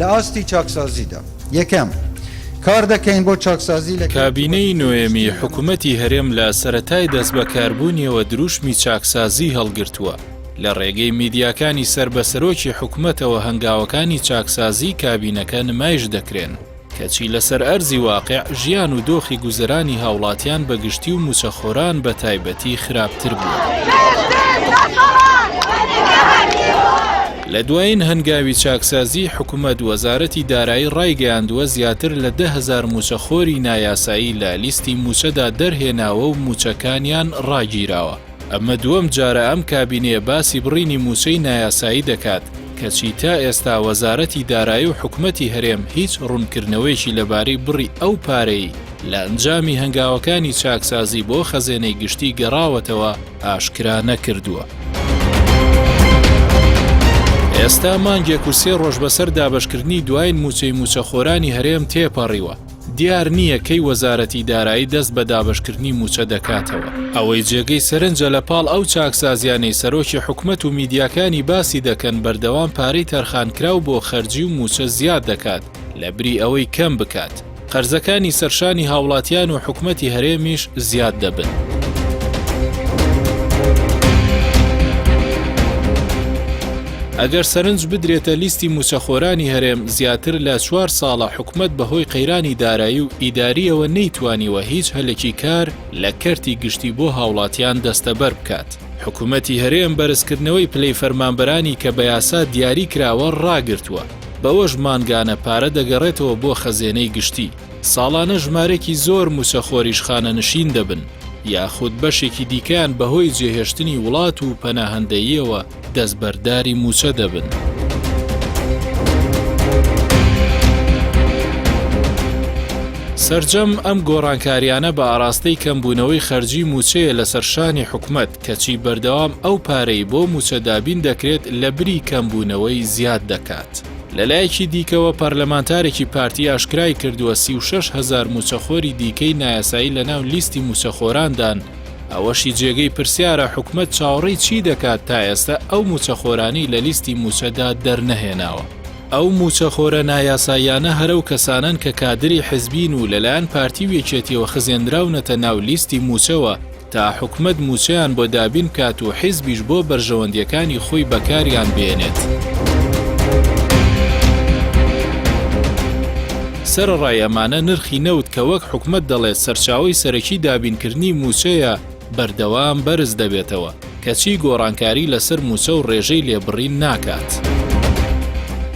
لە ئاستی چاکسازیدا. یەکەم کار دەکەین بۆ چاکسازی لە کابینەی نوێمی حکوومەتی هەرێم لە سەرەتای دەست بەکاربوونیەوە دروشمی چاکسازی هەڵگرتووە. لە ڕێگەی میدیاکانی سربەسەرۆکی حکوومەتەوە هەنگاوەکانی چاکسازی کابینەکە نمایش دەکرێن کەچی لەسەر ئەرزی واقع ژیان و دۆخی گوزەرانی هاوڵاتیان بەگشتی و موچەخۆران بە تایبەتی خراپتر بوو. لە دوایین هەنگاوی چاکسازی حکوومەت وەزارەتی دارایی ڕایگەیاندووە زیاتر لە 10,000 موچەخۆری نایاسایی لە لیستی موچەدا دەرهێناوە و موچەکانیان ڕاگیراوە. ئەمە دووەم جارە ئەم کابینەیە باسی بڕینی موچەی نایاسایی دەکات کەچی تا ئێستا وەزارەتی دارایی و حکوومەتی هەرێم هیچ ڕوونکردنەوەیکی لەبارەی بڕی ئەو پارەی لە ئەنجامی هەنگاوەکانی چاکسازی بۆ خەزێنەی گشتی گەڕاوەتەوە ئاشکرا نەکردووە. ئێستا مانگێک و 3 ڕۆژ بەسەر دابشکردنی دوایین موچەی موچەخۆرانی هەرێم تێپەڕیوە. دیار نییە کەی وەزارەتی دارایی دەست بە دابشکردنی موچە دەکاتەوە. ئەوەی جێگەی سەرنجە لە پاڵ ئەو چاکسازیانەی سەرۆکی حکوومەت و میدیاکانی باسی دەکەن بەردەوام پارەی تەرخانکراو بۆ خەرجی و موچە زیاد دەکات لە بری ئەوەی کەم بکات. قەرزەکانی سەرشانی هاوڵاتیان و حکوومەتی هەرێمیش زیاد دەبن. ئەگەر سەرنج بدرێتە لیستی موچەخۆرانی هەرێم زیاتر لە 4 ساڵە حکوومەت بەهۆی قەیرانی دارایی و ئیداریەوە نەیتوانیوە هیچ هەلێکی کار لە کەرتی گشتی بۆ هاوڵاتیان دەستەبەر بکات. حکوومەتی هەرێم بەرزکردنەوەی پلەی فەرمانبەرانی کە بە یاسا دیاری کراوە ڕاگرتووە. بەوە ژمانگانە پارە دەگەڕێتەوە بۆ خەزێنەی گشتی. ساڵانە ژمارەی زۆر موچەخۆریش خانەنشین دەبن. یاخود بەشێکی دیکەیان بەهۆی جێهێشتنی وڵات و پەناهەندەییەوە دەستبەرداری موچە دەبن. سەرجەم ئەم گۆڕانکاریانە بە ئاراستەی کەمبوونەوەی خەرجی موچەیە لە سەرشانی حکوومەت کەچی بەردەوام ئەو پارەی بۆ موچەدابین دەکرێت لە بری کەمبوونەوەی زیاد دەکات. لەلایەکی دیکەوە پەرلەمانتارێکی پارتی ئاشکرای کردووە 36,000 موچەخۆری دیکەی نایاسایی لە ناو لیستی موچەخۆراندان. ئەوەشی جێگەی پرسیارە حکوومەت چاوەڕێی چی دەکات تا ئێستا ئەو موچەخۆرانی لە لیستی موچەدا دەرنەهێناوە. ئەو موچەخۆرە نایاساییانە هەرەو کەسانن کە کادری حزبین و لەلایەن پارتی وێکێتیەوە خزێنراونەتە ناو لیستی موچەوە تا حکوومەت موچەیان بۆ دابین کات و حیزبیش بۆ بەرژەوەندیەکانی خۆی بەکاریان بێنێت. سەرڕای ئەمانە نرخی نەوت کە وەک حکوومەت دەڵێت سەرچاوی سەرەکی دابینکردنی موچەیە بەردەوام بەرز دەبێتەوە کەچی گۆڕانکاری لەسەر موچە و ڕێژەی لێبڕین ناکات.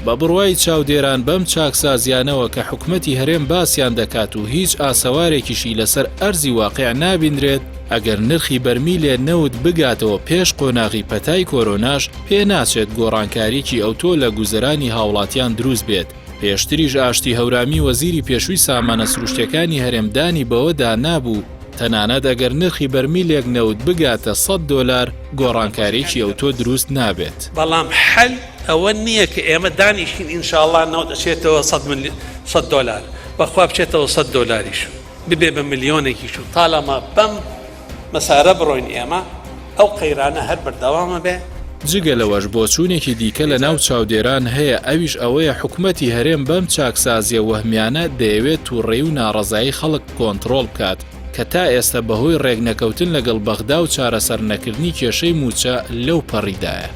بە بڕوای چاودێران بەم چاکسازیانەوە کە حکوومەتی هەرێم باسییان دەکات و هیچ ئاسەوارێکیشی لەسەر ئەرزی واقع نابیندرێت ئەگەر نرخی بەرمیلێ نەوت بگاتەوە پێش قۆناغی پەتای کۆرۆناش پێ ناچێت گۆڕانکاریکی ئەوتۆ لە گوزەرانی هاوڵاتیان دروست بێت. پێشتریش ئاشتی هەورامی وەزیری پێشووی سامانە سروشتەکانی هەرێمدانی بەوەدا نابوو تەنانەت ئەگەر نرخی بەرمیلێک نەوت بگاتە $100 گۆڕانکاریکی ئەوتۆ دروست نابێت. بەڵام حەل ئەوە نییە کە ئێمە دانیشین ئینشاءڵڵا نەوت دەچێتەوە $100 بەخوا بچێتەوە $100 ببێ بە ملیۆنێکیش و تاڵەما بەم مەسارە بڕۆین ئێمە ئەو قەیرانە هەر بەردەوامە بێ. جگە لەوەش بۆچوونێکی دیکە لە ناو چاودێران هەیە ئەویش ئەوەیە حکوومەتی هەرێم بەم چاکسازیە وەهمیانە دەیەوێت تووڕێی و ناڕەزایی خەڵک کۆنتڕۆڵ بکات کە تا ئێستا بەهۆی ڕێگنەکەوتن لەگەڵ بەغدا و چارەسەر نەکردنی کێشەی موچە لەو پەڕیدایە.